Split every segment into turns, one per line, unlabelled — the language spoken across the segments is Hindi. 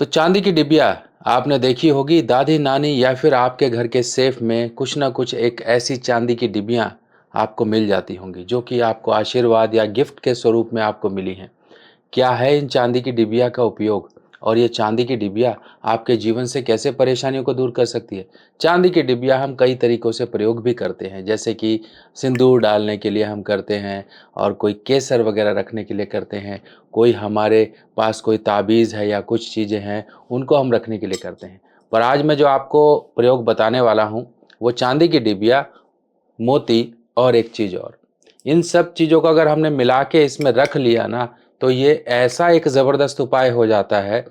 तो चांदी की डिबिया आपने देखी होगी, दादी नानी या फिर आपके घर के सेफ में कुछ ना कुछ एक ऐसी चांदी की डिबियाँ आपको मिल जाती होंगी जो कि आपको आशीर्वाद या गिफ्ट के स्वरूप में आपको मिली हैं। क्या है इन चांदी की डिबिया का उपयोग और ये चांदी की डिबिया आपके जीवन से कैसे परेशानियों को दूर कर सकती है? चांदी की डिबिया हम कई तरीकों से प्रयोग भी करते हैं, जैसे कि सिंदूर डालने के लिए हम करते हैं और कोई केसर वगैरह रखने के लिए करते हैं। कोई हमारे पास कोई ताबीज़ है या कुछ चीज़ें हैं, उनको हम रखने के लिए करते हैं। पर आज मैं जो आपको प्रयोग बताने वाला हूँ, वो चांदी की डिबिया, मोती और एक चीज़ और। इन सब चीज़ों को अगर हमने मिला के इसमें रख लिया ना, तो ये ऐसा एक ज़बरदस्त उपाय हो जाता है,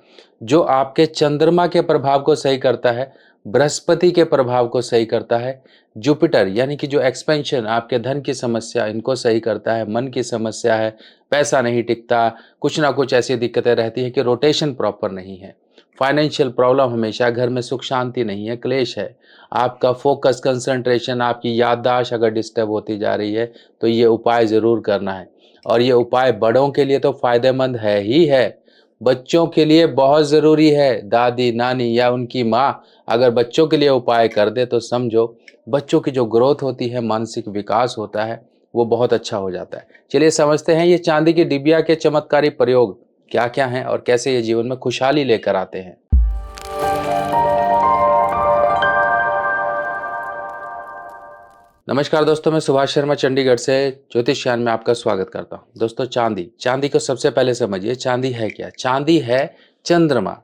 जो आपके चंद्रमा के प्रभाव को सही करता है, बृहस्पति के प्रभाव को सही करता है, जुपिटर यानी कि जो एक्सपेंशन आपके धन की समस्या इनको सही करता है, मन की समस्या है, पैसा नहीं टिकता, कुछ ना कुछ ऐसी दिक्कतें रहती हैं कि रोटेशन प्रॉपर नहीं है, फाइनेंशियल प्रॉब्लम हमेशा, घर में सुख शांति नहीं है, क्लेश है, आपका फ़ोकस, कंसंट्रेशन, आपकी याददाश्त अगर डिस्टर्ब होती जा रही है, तो ये उपाय ज़रूर करना है। और ये उपाय बड़ों के लिए तो फ़ायदेमंद है ही है, बच्चों के लिए बहुत ज़रूरी है। दादी, नानी या उनकी माँ अगर बच्चों के लिए उपाय कर दे तो समझो बच्चों की जो ग्रोथ होती है, मानसिक विकास होता है, वो बहुत अच्छा हो जाता है। चलिए समझते हैं ये चांदी की डिबिया के चमत्कारी प्रयोग क्या-क्या हैं और कैसे ये जीवन में खुशहाली लेकर आते हैं। नमस्कार दोस्तों, मैं सुभाष शर्मा चंडीगढ़ से ज्योतिष ज्ञान में आपका स्वागत करता हूँ। दोस्तों चांदी को सबसे पहले समझिए, चांदी है क्या? चांदी है चंद्रमा।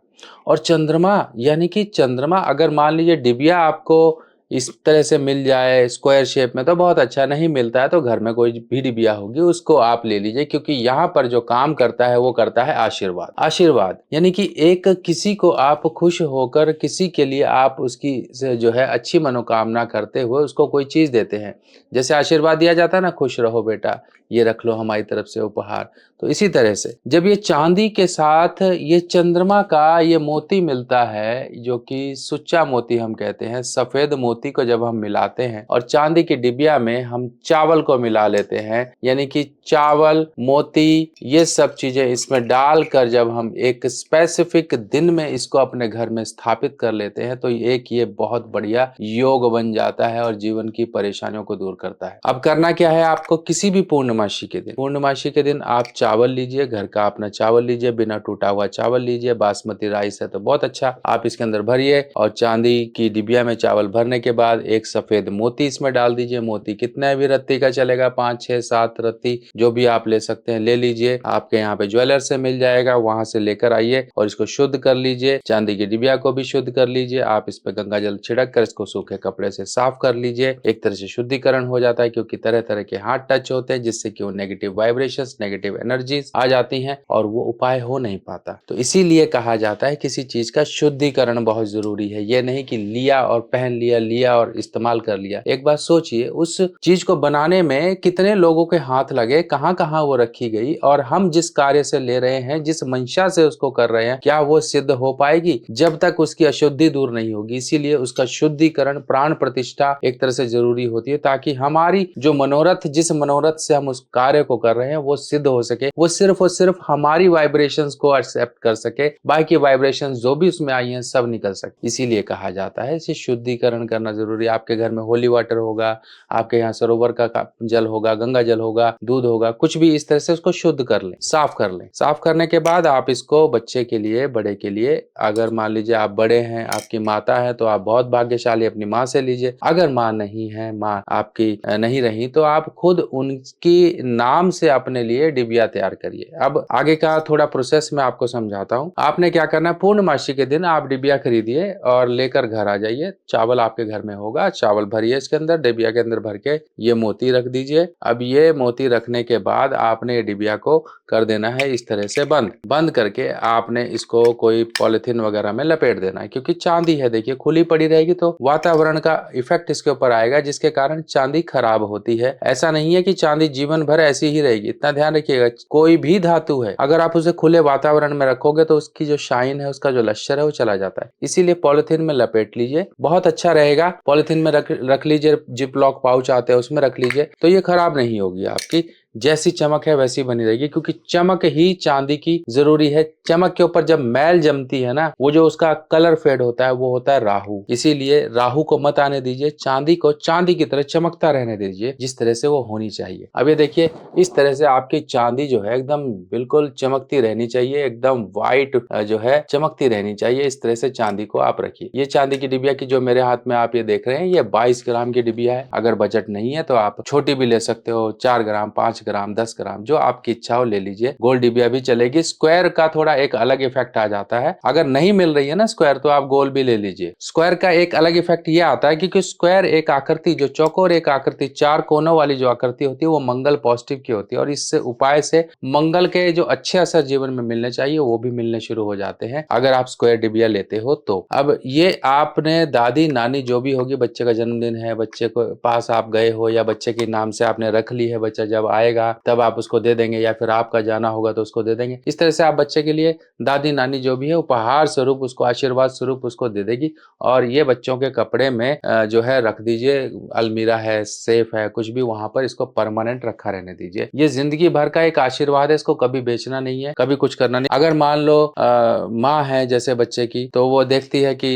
और चंद्रमा यानी कि चंद्रमा अगर मान लीजिए डिबिया आपको इस तरह से मिल जाए स्क्वायर शेप में तो बहुत अच्छा, नहीं मिलता है तो घर में कोई भी डिबिया होगी उसको आप ले लीजिए, क्योंकि यहाँ पर जो काम करता है वो करता है आशीर्वाद। आशीर्वाद यानी कि एक किसी को आप खुश होकर किसी के लिए आप उसकी जो है अच्छी मनोकामना करते हुए उसको कोई चीज़ देते हैं। जैसे आशीर्वाद दिया जाता है ना, खुश रहो बेटा, ये रख लो हमारी तरफ से उपहार। तो इसी तरह से जब ये चांदी के साथ ये चंद्रमा का ये मोती मिलता है, जो कि सुच्चा मोती हम कहते हैं, सफेद मोती को जब हम मिलाते हैं और चांदी की डिबिया में हम चावल को मिला लेते हैं, यानी कि चावल, मोती, ये सब चीजें इसमें डालकर जब हम एक स्पेसिफिक दिन में इसको अपने घर में स्थापित कर लेते हैं, तो एक ये बहुत बढ़िया योग बन जाता है और जीवन की परेशानियों को दूर करता है। अब करना क्या है आपको, किसी भी पूर्णमासी के दिन आप चावल लीजिए, घर का अपना चावल लीजिए, बिना टूटा हुआ चावल लीजिए, बासमती राइस है तो बहुत अच्छा, आप इसके अंदर भरिए और चांदी की डिबिया में चावल भरने के बाद एक सफेद मोती इसमें डाल दीजिए। मोती कितने भी रत्ती का चलेगा, 5 6 7 रत्ती जो भी आप ले सकते हैं ले लीजिए। आपके यहाँ पे ज्वेलर से मिल जाएगा, वहां से लेकर आइए और इसको शुद्ध कर लीजिए। चांदी की डिबिया को भी शुद्ध कर लीजिए। आप इस पे गंगा जल छिड़क कर इसको सूखे कपड़े से साफ कर लीजिए। एक तरह से शुद्धिकरण हो जाता है, क्योंकि तरह तरह के हाथ टच होते हैं जिससे कि वो नेगेटिव वाइब्रेशंस, नेगेटिव एनर्जीज आ जाती हैं और वो उपाय हो नहीं पाता। तो इसीलिए कहा जाता है किसी चीज का शुद्धिकरण बहुत जरूरी है। ये नहीं कि लिया और पहन लिया, लिया और इस्तेमाल कर लिया। एक बात सोचिए, उस चीज को बनाने में कितने लोगों के हाथ लगे, कहाँ कहाँ वो रखी गई, और हम जिस कार्य से ले रहे हैं, जिस मंशा से उसको कर रहे हैं, क्या वो सिद्ध हो पाएगी जब तक उसकी अशुद्धि दूर नहीं होगी। इसीलिए उसका शुद्धिकरण, प्राण प्रतिष्ठा एक तरह से जरूरी होती है, ताकि हमारी जो मनोरथ, जिस मनोरथ से हम उस कार्य को कर रहे हैं वो सिद्ध हो सके। वो सिर्फ और सिर्फ हमारी वाइब्रेशंस को एक्सेप्ट कर सके, बाकी वाइब्रेशंस जो भी उसमें आई हैं सब निकल सके। इसीलिए कहा जाता है इसे शुद्धिकरण करना जरूरी है। आपके घर में होली वाटर होगा, आपके यहाँ सरोवर का जल होगा, गंगा जल होगा, दूध होगा, कुछ भी इस तरह से उसको शुद्ध कर लें, साफ कर लें। साफ करने के बाद आप इसको बच्चे के लिए, बड़े के लिए, अगर मान लीजिए आप बड़े हैं, आपकी माता है तो आप बहुत भाग्यशाली, अपनी माँ से लीजिए। अगर माँ नहीं है, माँ आपकी नहीं रही, तो आप खुद उनकी नाम से अपने लिए डिबिया तैयार करिए। अब आगे का थोड़ा प्रोसेस मैं आपको समझाता हूँ। आपने क्या करना है, पूर्णमासी के दिन आप डिबिया खरीदिए और लेकर घर आ जाइए। चावल आपके घर में होगा, चावल भरिए इसके अंदर, डिबिया के अंदर भर के ये मोती रख दीजिए। अब ये मोती रखने के बाद आपने डिबिया को कर देना है इस तरह से बंद करके आपने इसको कोई पॉलिथीन वगैरह में लपेट देना है, क्योंकि चांदी है, देखिए खुली पड़ी रहेगी तो वातावरण का इफेक्ट इसके ऊपर आएगा, जिसके कारण चांदी खराब होती है। ऐसा नहीं है कि चांदी जीवन भर ऐसी ही रहेगी, इतना ध्यान रखिएगा। कोई भी धातु है, अगर आप उसे खुले वातावरण में रखोगे तो उसकी जो शाइन है, उसका जो लश्यर है वो चला जाता है। इसीलिए पॉलिथीन में लपेट लीजिए, बहुत अच्छा रहेगा। पॉलिथीन में रख लीजिए, जिप लॉक पाउच आते हैं उसमें रख लीजिए, तो ये खराब नहीं होगी आपकी जैसी चमक है वैसी बनी रहेगी, क्योंकि चमक ही चांदी की जरूरी है। चमक के ऊपर जब मैल जमती है ना, वो जो उसका कलर फेड होता है वो होता है राहु। इसीलिए राहु को मत आने दीजिए, चांदी को चांदी की तरह चमकता रहने दीजिए जिस तरह से वो होनी चाहिए। अब ये देखिए, इस तरह से आपकी चांदी जो है एकदम बिल्कुल चमकती रहनी चाहिए, एकदम व्हाइट जो है चमकती रहनी चाहिए। इस तरह से चांदी को आप रखिए। ये चांदी की डिबिया की जो मेरे हाथ में आप ये देख रहे हैं, ये 22 ग्राम की डिबिया है। अगर बजट नहीं है तो आप छोटी भी ले सकते हो, 4 ग्राम, 5 ग्राम, 10 ग्राम, जो आपकी इच्छा हो ले लीजिए। गोल्ड डिबिया भी चलेगी। स्क्वायर का थोड़ा एक अलग इफेक्ट आ जाता है। अगर नहीं मिल रही है ना स्क्वायर, तो आप गोल्ड भी ले लीजिए। स्क्वायर का एक अलग इफेक्ट ये आता है क्योंकि स्क्वायर एक आकृति, जो चौकोर एक आकृति, 4 कोनों वाली जो आकृति होती है वो मंगल पॉजिटिव की होती है, और इससे उपाय से मंगल के जो अच्छे असर जीवन में मिलने चाहिए वो भी मिलने शुरू हो जाते हैं अगर आप स्क्वायर डिबिया लेते हो तो। अब ये आपने दादी नानी जो भी होगी, बच्चे का जन्मदिन है, बच्चे को पास आप गए हो या बच्चे के नाम से आपने रख ली है, बच्चा जब आएगा तब आप उसको दे देंगे, या फिर आपका जाना होगा तो उसको दे देंगे। इस तरह से आप बच्चे के लिए दादी नानी जो भी है उपहार स्वरूप उसको, आशीर्वाद स्वरूप उसको दे देगी। और ये बच्चों के कपड़े में जो है रख दीजिए, अलमीरा है, सेफ है, कुछ भी, वहां पर इसको परमानेंट रखा रहने दीजिए। ये जिंदगी भर का एक आशीर्वाद है, इसको कभी बेचना नहीं है, कभी कुछ करना नहीं। अगर मान लो माँ है जैसे बच्चे की, तो वो देखती है कि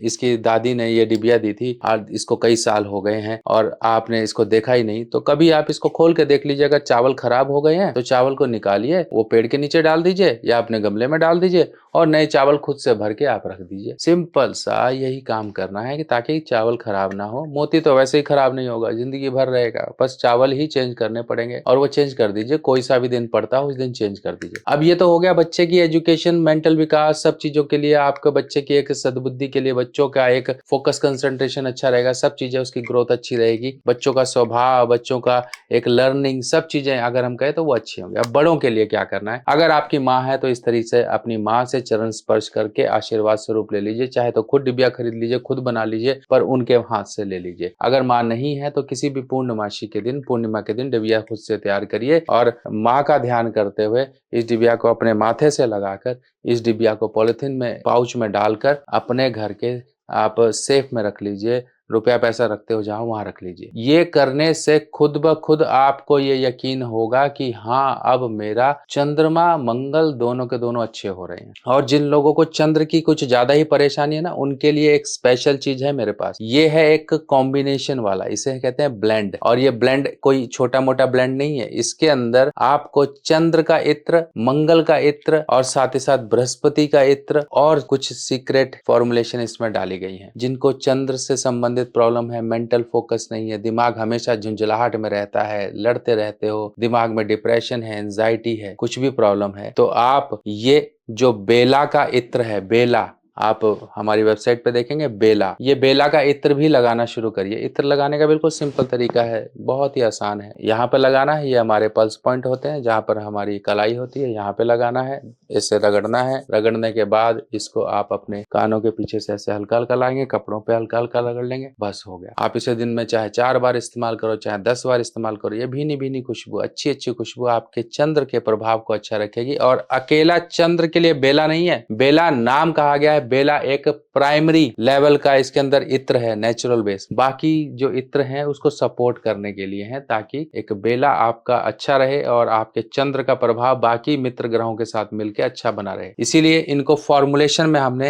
इसकी दादी ने ये डिबिया दी थी और इसको कई साल हो गए हैं और आपने इसको देखा ही नहीं, तो कभी आप इसको खोल के देख लीजिए। अगर चावल खराब हो गए हैं तो चावल को निकालिए, वो पेड़ के नीचे डाल दीजिए या अपने गमले में डाल दीजिए और नए चावल खुद से भर के आप रख दीजिए। सिंपल सा यही काम करना है कि ताकि चावल खराब ना हो। मोती तो वैसे ही खराब नहीं होगा, जिंदगी भर रहेगा, बस चावल ही चेंज करने पड़ेंगे और वो चेंज कर दीजिए। कोई सा भी दिन पड़ता हो उस दिन चेंज कर दीजिए। अब ये तो हो गया बच्चे की एजुकेशन, मेंटल विकास, सब चीजों के लिए, आपके बच्चे की एक सद्बुद्धि के लिए, बच्चों का एक फोकस कंसंट्रेशन अच्छा रहेगा, सब चीजें उसकी ग्रोथ अच्छी रहेगी, बच्चों का स्वभाव, बच्चों का एक लर्निंग, सब चीजें अगर हम कहें तो वो अच्छी होंगी। अब बड़ों के लिए क्या करना है, अगर आपकी माँ है तो इस तरीके से अपनी माँ से चरण स्पर्श करके आशीर्वाद स्वरूप ले लीजिए। चाहे तो खुद डिबिया खरीद लीजिए, खुद बना लीजिए, पर उनके हाथ से ले लीजिए। अगर माँ नहीं है तो किसी भी पूर्णमासी के दिन, पूर्णिमा के दिन डिबिया खुद से तैयार करिए और माँ का ध्यान करते हुए इस डिबिया को अपने माथे से लगाकर, इस डिबिया को पॉलिथीन में, पाउच में डालकर अपने घर के आप सेफ में रख लीजिए। रुपया पैसा रखते हो जहां, वहां रख लीजिए। ये करने से खुद ब खुद आपको ये यकीन होगा कि हाँ, अब मेरा चंद्रमा मंगल दोनों के दोनों अच्छे हो रहे हैं। और जिन लोगों को चंद्र की कुछ ज्यादा ही परेशानी है ना, उनके लिए एक स्पेशल चीज है मेरे पास। ये है एक कॉम्बिनेशन वाला, इसे कहते हैं ब्लेंड। और ये ब्लेंड कोई छोटा मोटा ब्लेंड नहीं है। इसके अंदर आपको चंद्र का इत्र, मंगल का इत्र और साथ ही साथ बृहस्पति का इत्र और कुछ सीक्रेट फॉर्मुलेशन इसमें डाली गई है। जिनको चंद्र से संबंधित प्रॉब्लम है, मेंटल फोकस नहीं है, दिमाग हमेशा झुंझलाहट में रहता है, लड़ते रहते हो, दिमाग में डिप्रेशन है, एंजाइटी है, कुछ भी प्रॉब्लम है, तो आप ये जो बेला का इत्र है, बेला, आप हमारी वेबसाइट पे देखेंगे बेला, ये बेला का इत्र भी लगाना शुरू करिए। इत्र लगाने का बिल्कुल सिंपल तरीका है, बहुत ही आसान है। यहाँ पे लगाना है, ये हमारे पल्स पॉइंट होते हैं जहाँ पर हमारी कलाई होती है, यहाँ पे लगाना है, इससे रगड़ना है। रगड़ने के बाद इसको आप अपने कानों के पीछे से ऐसे हल्का हल्का लाएंगे, कपड़ों पे हल्का हल्का रगड़ लेंगे, बस हो गया। आप इसे दिन में चाहे 4 बार इस्तेमाल करो, चाहे 10 बार इस्तेमाल करो। ये भीनी भीनी खुशबू, अच्छी अच्छी खुशबू आपके चंद्र के प्रभाव को अच्छा रखेगी। और अकेला चंद्र के लिए बेला नहीं है, बेला नाम कहा गया है, बेला एक प्राइमरी लेवल का इसके अंदर इत्र है, नेचुरल बेस। बाकी जो इत्र हैं उसको सपोर्ट करने के लिए है, ताकि एक बेला आपका अच्छा रहे और आपके चंद्र का प्रभाव बाकी मित्र ग्रहों के साथ मिलकर अच्छा बना रहे। इसीलिए इनको फॉर्मुलेशन में हमने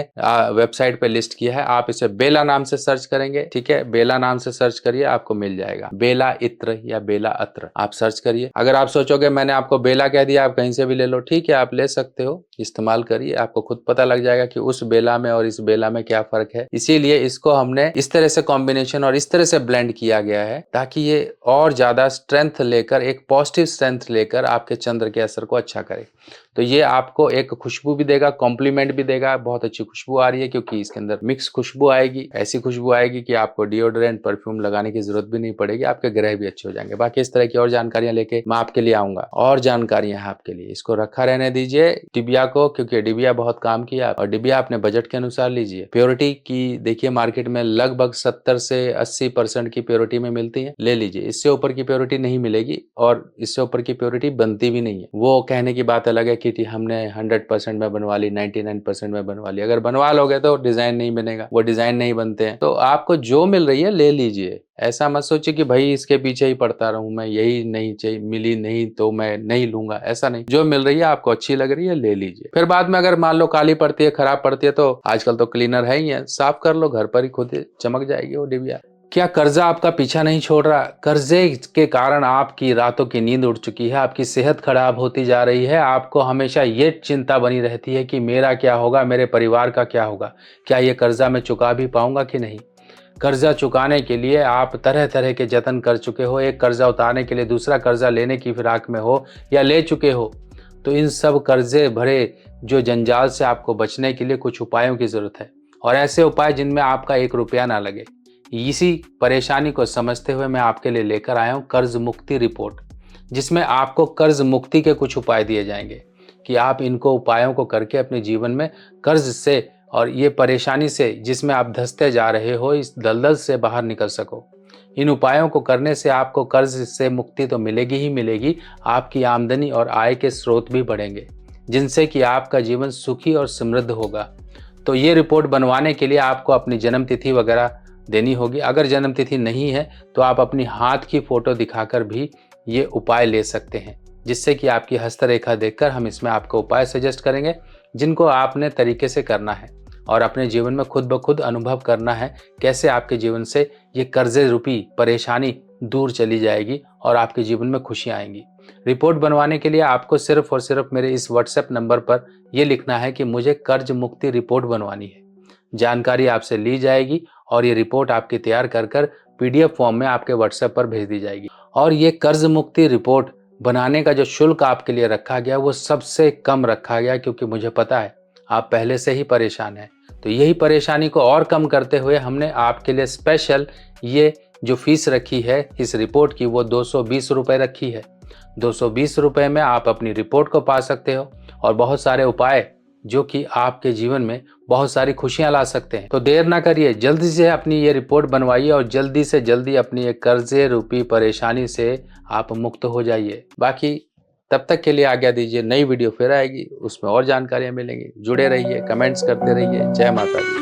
वेबसाइट पे लिस्ट किया है। आप इसे बेला नाम से सर्च करेंगे, ठीक है, बेला नाम से सर्च करिए, आपको मिल जाएगा। बेला इत्र या बेला अत्र आप सर्च करिए। अगर आप सोचोगे मैंने आपको बेला कह दिया, आप कहीं से भी ले लो, ठीक है, आप ले सकते हो, इस्तेमाल करिए, आपको खुद पता लग जाएगा कि उस बेला में और इस बेला में क्या फर्क है। इसीलिए इसको हमने इस तरह से कॉम्बिनेशन और इस तरह से ब्लेंड किया गया है ताकि ये और ज्यादा स्ट्रेंथ लेकर, एक पॉजिटिव स्ट्रेंथ लेकर आपके चंद्र के असर को अच्छा करे। तो ये आपको एक खुशबू भी देगा, कॉम्प्लीमेंट भी देगा। बहुत अच्छी खुशबू आ रही है क्योंकि इसके अंदर मिक्स खुशबू आएगी, ऐसी खुशबू आएगी कि आपको डिओड्रेंट, परफ्यूम लगाने की जरूरत भी नहीं पड़ेगी, आपके ग्रह भी अच्छे हो जाएंगे। बाकी इस तरह की और जानकारियां लेके मैं आपके लिए आऊंगा, और जानकारियां हैं आपके लिए। इसको रखा रहने दीजिए डिबिया को, क्योंकि डिबिया बहुत काम किया, और डिबिया अपने बजट के अनुसार लीजिए। प्योरिटी की देखिए मार्केट में लगभग 70 से 80% की प्योरिटी में मिलती है, ले लीजिए। इससे ऊपर की प्योरिटी नहीं मिलेगी और इससे ऊपर की प्योरिटी बनती भी नहीं है। वो कहने की बात अलग है कि रखी थी हमने 100% में बनवा ली, 99% में बनवा ली। अगर बनवा लोगे तो डिज़ाइन नहीं बनेगा, वो डिज़ाइन नहीं बनते हैं। तो आपको जो मिल रही है ले लीजिए। ऐसा मत सोचिए कि भाई इसके पीछे ही पड़ता रहूँ मैं, यही नहीं चाहिए, मिली नहीं तो मैं नहीं लूँगा, ऐसा नहीं। जो मिल रही है आपको अच्छी लग रही है ले लीजिए। फिर बाद में अगर मान लो काली पड़ती है, खराब पड़ती है तो आजकल तो क्लीनर है ही है, साफ कर लो घर पर ही, खुद ही चमक जाएगी वो डिबिया। क्या कर्जा आपका पीछा नहीं छोड़ रहा? कर्जे के कारण आपकी रातों की नींद उड़ चुकी है, आपकी सेहत खराब होती जा रही है, आपको हमेशा ये चिंता बनी रहती है कि मेरा क्या होगा, मेरे परिवार का क्या होगा, क्या ये कर्जा मैं चुका भी पाऊंगा कि नहीं। कर्जा चुकाने के लिए आप तरह तरह के जतन कर चुके हो, एक कर्जा उतारने के लिए दूसरा कर्जा लेने की फिराक में हो या ले चुके हो, तो इन सब कर्जे भरे जो जंजाल से आपको बचने के लिए कुछ उपायों की ज़रूरत है, और ऐसे उपाय जिनमें आपका 1 रुपया ना लगे। इसी परेशानी को समझते हुए मैं आपके लिए लेकर आया हूँ कर्ज मुक्ति रिपोर्ट, जिसमें आपको कर्ज मुक्ति के कुछ उपाय दिए जाएंगे कि आप इनको उपायों को करके अपने जीवन में कर्ज से और ये परेशानी से जिसमें आप धंसते जा रहे हो, इस दलदल से बाहर निकल सको। इन उपायों को करने से आपको कर्ज से मुक्ति तो मिलेगी ही मिलेगी, आपकी आमदनी और आय के स्रोत भी बढ़ेंगे, जिनसे कि आपका जीवन सुखी और समृद्ध होगा। तो ये रिपोर्ट बनवाने के लिए आपको अपनी जन्म तिथि वगैरह देनी होगी। अगर जन्म तिथि नहीं है तो आप अपनी हाथ की फोटो दिखाकर भी ये उपाय ले सकते हैं, जिससे कि आपकी हस्तरेखा देखकर हम इसमें आपको उपाय सजेस्ट करेंगे जिनको आपने तरीके से करना है और अपने जीवन में खुद ब खुद अनुभव करना है कैसे आपके जीवन से ये कर्जे रूपी परेशानी दूर चली जाएगी और आपके जीवन में खुशियाँ आएंगी। रिपोर्ट बनवाने के लिए आपको सिर्फ और सिर्फ मेरे इस व्हाट्सएप नंबर पर यह लिखना है कि मुझे कर्ज मुक्ति रिपोर्ट बनवानी है। जानकारी आपसे ली जाएगी और ये रिपोर्ट आपकी तैयार कर PDF फॉर्म में आपके व्हाट्सएप पर भेज दी जाएगी। और ये कर्ज मुक्ति रिपोर्ट बनाने का जो शुल्क आपके लिए रखा गया वो सबसे कम रखा गया, क्योंकि मुझे पता है आप पहले से ही परेशान हैं। तो यही परेशानी को और कम करते हुए हमने आपके लिए स्पेशल ये जो फीस रखी है इस रिपोर्ट की वो 220 रुपये रखी है। 220 रुपये में आप अपनी रिपोर्ट को पा सकते हो और बहुत सारे उपाय जो कि आपके जीवन में बहुत सारी खुशियां ला सकते हैं। तो देर ना करिए, जल्दी से अपनी ये रिपोर्ट बनवाइए और जल्दी से जल्दी अपनी ये कर्जे रूपी परेशानी से आप मुक्त हो जाइए। बाकी तब तक के लिए आज्ञा दीजिए, नई वीडियो फिर आएगी, उसमें और जानकारियां मिलेंगी। जुड़े रहिए, कमेंट्स करते रहिए। जय माता दी।